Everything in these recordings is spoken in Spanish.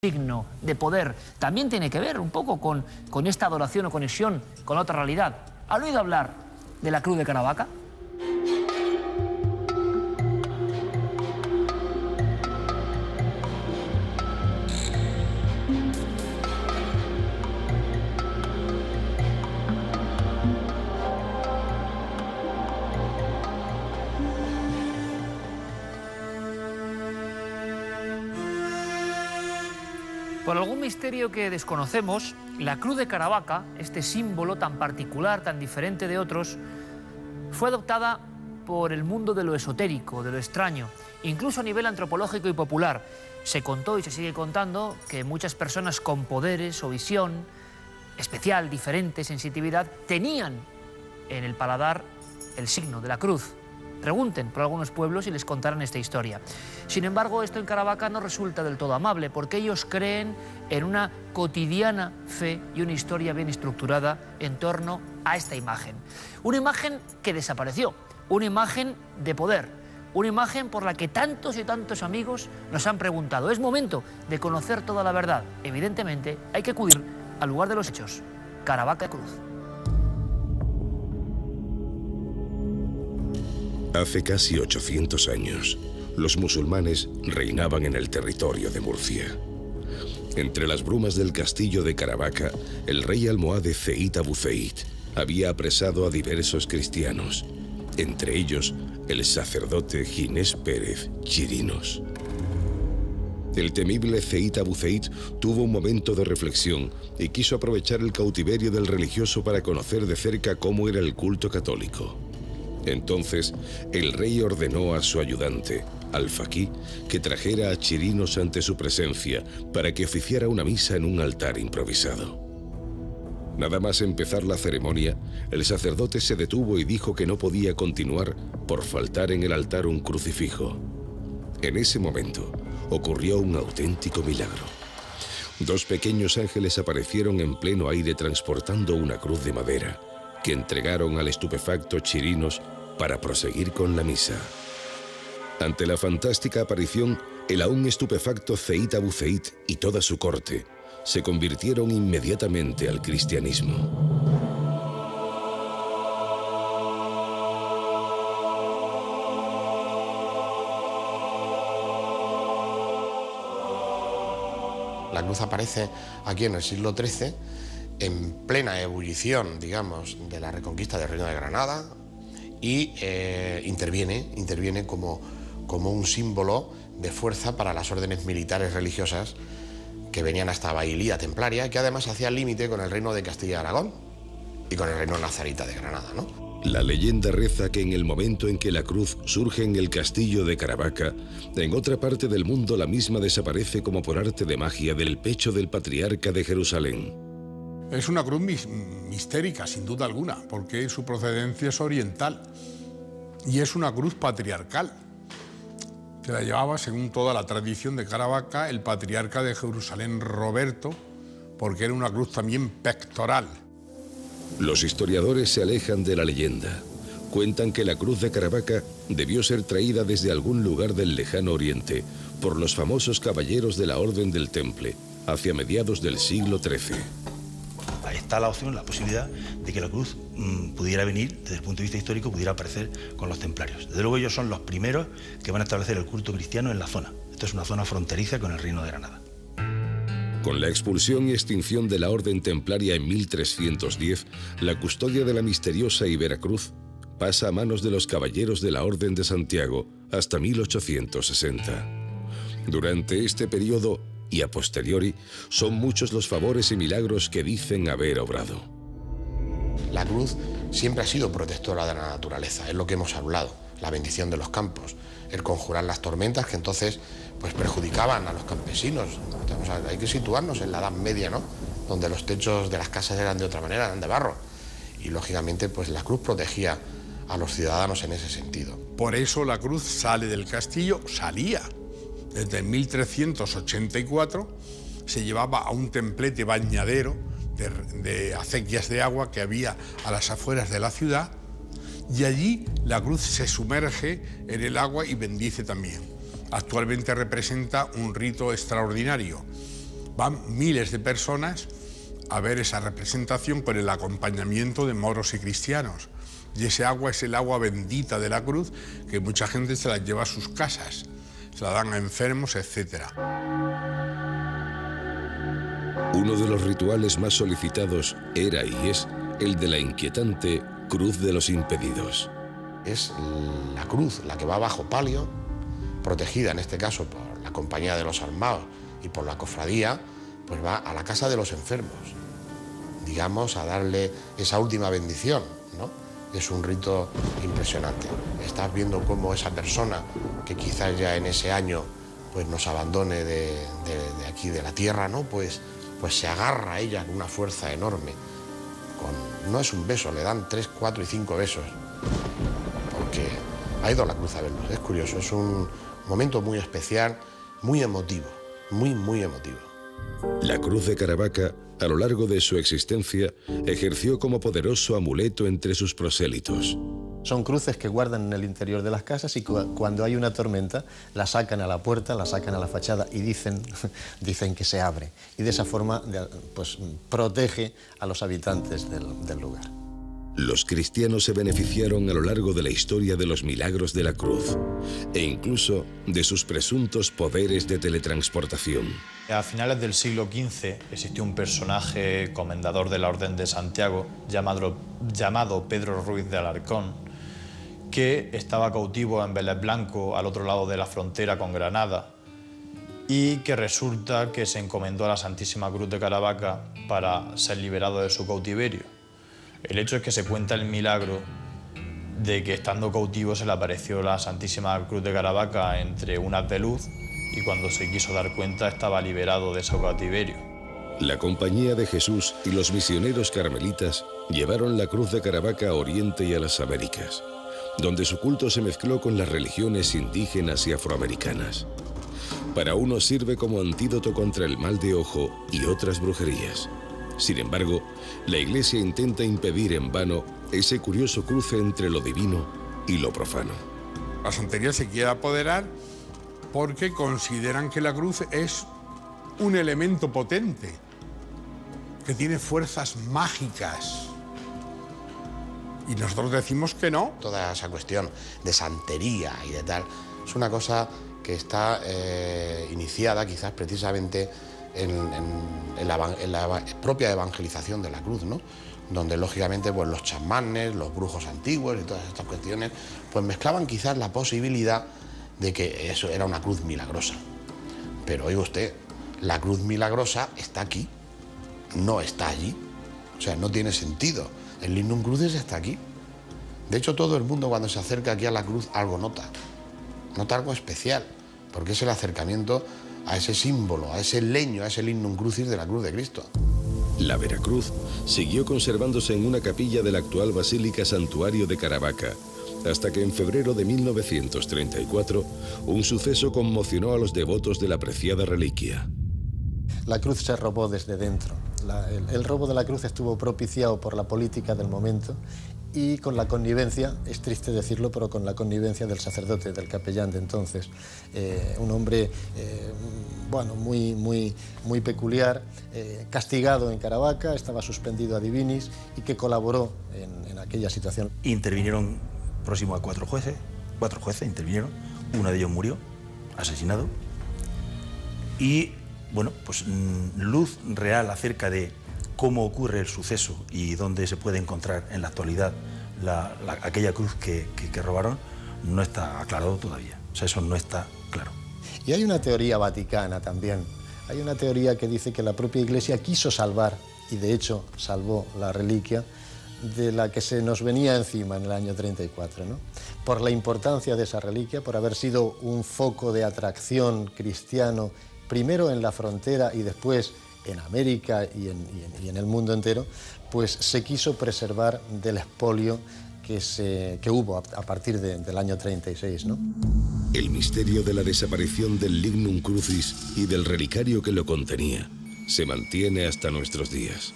signo de poder, también tiene que ver un poco con esta adoración o conexión con otra realidad. ¿Han oído hablar de la Cruz de Caravaca? Por algún misterio que desconocemos, la Cruz de Caravaca, este símbolo tan particular, tan diferente de otros, fue adoptada por el mundo de lo esotérico, de lo extraño, incluso a nivel antropológico y popular. Se contó y se sigue contando que muchas personas con poderes o visión especial, diferente, sensitividad, tenían en el paladar el signo de la cruz. Pregunten por algunos pueblos y les contarán esta historia. Sin embargo, esto en Caravaca no resulta del todo amable, porque ellos creen en una cotidiana fe y una historia bien estructurada en torno a esta imagen. Una imagen que desapareció, una imagen de poder, una imagen por la que tantos y tantos amigos nos han preguntado. Es momento de conocer toda la verdad. Evidentemente, hay que acudir al lugar de los hechos, Caravaca Cruz. Hace casi 800 años, los musulmanes reinaban en el territorio de Murcia. Entre las brumas del castillo de Caravaca, el rey almohade Ceit Abu Ceit había apresado a diversos cristianos, entre ellos el sacerdote Ginés Pérez Chirinos. El temible Ceit Abu Ceit tuvo un momento de reflexión y quiso aprovechar el cautiverio del religioso para conocer de cerca cómo era el culto católico. Entonces, el rey ordenó a su ayudante, al-Faquí, que trajera a Chirinos ante su presencia para que oficiara una misa en un altar improvisado. Nada más empezar la ceremonia, el sacerdote se detuvo y dijo que no podía continuar por faltar en el altar un crucifijo. En ese momento, ocurrió un auténtico milagro. Dos pequeños ángeles aparecieron en pleno aire transportando una cruz de madera, que entregaron al estupefacto Chirinos para proseguir con la misa. Ante la fantástica aparición, el aún estupefacto Ceit Abu Ceit y toda su corte se convirtieron inmediatamente al cristianismo. La cruz aparece aquí en el siglo XIII, en plena ebullición, digamos, de la reconquista del Reino de Granada, y interviene como un símbolo de fuerza para las órdenes militares religiosas que venían hasta Bailía Templaria, que además hacía límite con el reino de Castilla y Aragón y con el reino nazarita de Granada, ¿no? La leyenda reza que en el momento en que la cruz surge en el castillo de Caravaca, en otra parte del mundo la misma desaparece como por arte de magia del pecho del patriarca de Jerusalén. Es una cruz mistérica, sin duda alguna, porque su procedencia es oriental y es una cruz patriarcal, que la llevaba, según toda la tradición de Caravaca, el patriarca de Jerusalén, Roberto, porque era una cruz también pectoral. Los historiadores se alejan de la leyenda. Cuentan que la cruz de Caravaca debió ser traída desde algún lugar del lejano oriente por los famosos caballeros de la Orden del Temple, hacia mediados del siglo XIII. Está la opción, la posibilidad de que la cruz pudiera venir, desde el punto de vista histórico, pudiera aparecer con los templarios. Desde luego ellos son los primeros que van a establecer el culto cristiano en la zona. Esto es una zona fronteriza con el Reino de Granada. Con la expulsión y extinción de la Orden Templaria en 1310, la custodia de la misteriosa Iberacruz pasa a manos de los caballeros de la Orden de Santiago hasta 1860. Durante este periodo y a posteriori, son muchos los favores y milagros que dicen haber obrado. La cruz siempre ha sido protectora de la naturaleza, es lo que hemos hablado, la bendición de los campos, el conjurar las tormentas que entonces pues perjudicaban a los campesinos. O sea, hay que situarnos en la Edad Media, ¿no?, donde los techos de las casas eran de otra manera, eran de barro, y lógicamente pues la cruz protegía a los ciudadanos en ese sentido. Por eso la cruz sale del castillo, salía. Desde 1384 se llevaba a un templete bañadero de acequias de agua que había a las afueras de la ciudad, y allí la cruz se sumerge en el agua y bendice también. Actualmente representa un rito extraordinario van miles de personas a ver esa representación con el acompañamiento de moros y cristianos. Y ese agua es el agua bendita de la cruz, que mucha gente se la lleva a sus casas, se la dan a enfermos, etc. Uno de los rituales más solicitados era y es el de la inquietante Cruz de los Impedidos. Es la cruz la que va bajo palio, protegida en este caso por la Compañía de los Armados y por la cofradía, pues va a la casa de los enfermos, digamos, a darle esa última bendición, ¿no? Es un rito impresionante. Estás viendo cómo esa persona, que quizás ya en ese año pues nos abandone de aquí, de la tierra, ¿no? Pues se agarra a ella con una fuerza enorme. No es un beso, le dan 3, 4 y 5 besos, porque ha ido a la cruz a verlos. Es curioso, es un momento muy especial, muy emotivo, muy emotivo. La cruz de Caravaca, a lo largo de su existencia, ejerció como poderoso amuleto entre sus prosélitos. Son cruces que guardan en el interior de las casas y cuando hay una tormenta la sacan a la puerta, la sacan a la fachada y dicen que se abre. Y de esa forma pues, protege a los habitantes del lugar. Los cristianos se beneficiaron a lo largo de la historia de los milagros de la cruz e incluso de sus presuntos poderes de teletransportación. A finales del siglo XV existió un personaje comendador de la Orden de Santiago llamado Pedro Ruiz de Alarcón, que estaba cautivo en Vélez Blanco, al otro lado de la frontera con Granada, y que resulta que se encomendó a la Santísima Cruz de Caravaca para ser liberado de su cautiverio. El hecho es que se cuenta el milagro de que estando cautivo se le apareció la Santísima Cruz de Caravaca entre un haz de luz y cuando se quiso dar cuenta estaba liberado de su cautiverio. La Compañía de Jesús y los misioneros carmelitas llevaron la cruz de Caravaca a Oriente y a las Américas, donde su culto se mezcló con las religiones indígenas y afroamericanas. Para unos sirve como antídoto contra el mal de ojo y otras brujerías. Sin embargo, la Iglesia intenta impedir en vano ese curioso cruce entre lo divino y lo profano. La santería se quiere apoderar porque consideran que la cruz es un elemento potente, que tiene fuerzas mágicas. Y nosotros decimos que no. Toda esa cuestión de santería y de tal es una cosa que está iniciada quizás precisamente en la propia evangelización de la cruz, ¿no? Donde lógicamente pues, los chamanes, los brujos antiguos y todas estas cuestiones pues mezclaban quizás la posibilidad de que eso era una cruz milagrosa. Pero oiga usted, la cruz milagrosa está aquí, no está allí. O sea, no tiene sentido. El lignum crucis está aquí. De hecho, todo el mundo cuando se acerca aquí a la cruz algo nota algo especial, porque es el acercamiento a ese símbolo, a ese leño, a ese lignum crucis de la cruz de Cristo. La Veracruz siguió conservándose en una capilla de la actual Basílica Santuario de Caravaca, hasta que en febrero de 1934 un suceso conmocionó a los devotos de la preciada reliquia. La cruz se robó desde dentro. El robo de la cruz estuvo propiciado por la política del momento y con la connivencia, es triste decirlo, pero con la connivencia del sacerdote, del capellán de entonces, un hombre bueno, muy peculiar, castigado en Caravaca, estaba suspendido a divinis y que colaboró en aquella situación. Intervinieron próximo a 4 jueces intervinieron, uno de ellos murió, asesinado, y bueno, pues luz real acerca de cómo ocurre el suceso y dónde se puede encontrar en la actualidad aquella cruz que robaron, no está aclarado todavía. O sea, eso no está claro. Y hay una teoría vaticana también. Hay una teoría que dice que la propia Iglesia quiso salvar, y de hecho salvó la reliquia, de la que se nos venía encima en el año 34, ¿no? Por la importancia de esa reliquia, por haber sido un foco de atracción cristiano, primero en la frontera y después en América y en el mundo entero, pues se quiso preservar del expolio que hubo a partir del año 36, ¿no? El misterio de la desaparición del lignum crucis y del relicario que lo contenía se mantiene hasta nuestros días.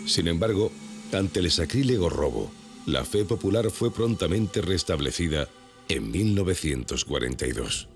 Sin embargo, ante el sacrílego robo, la fe popular fue prontamente restablecida en 1942.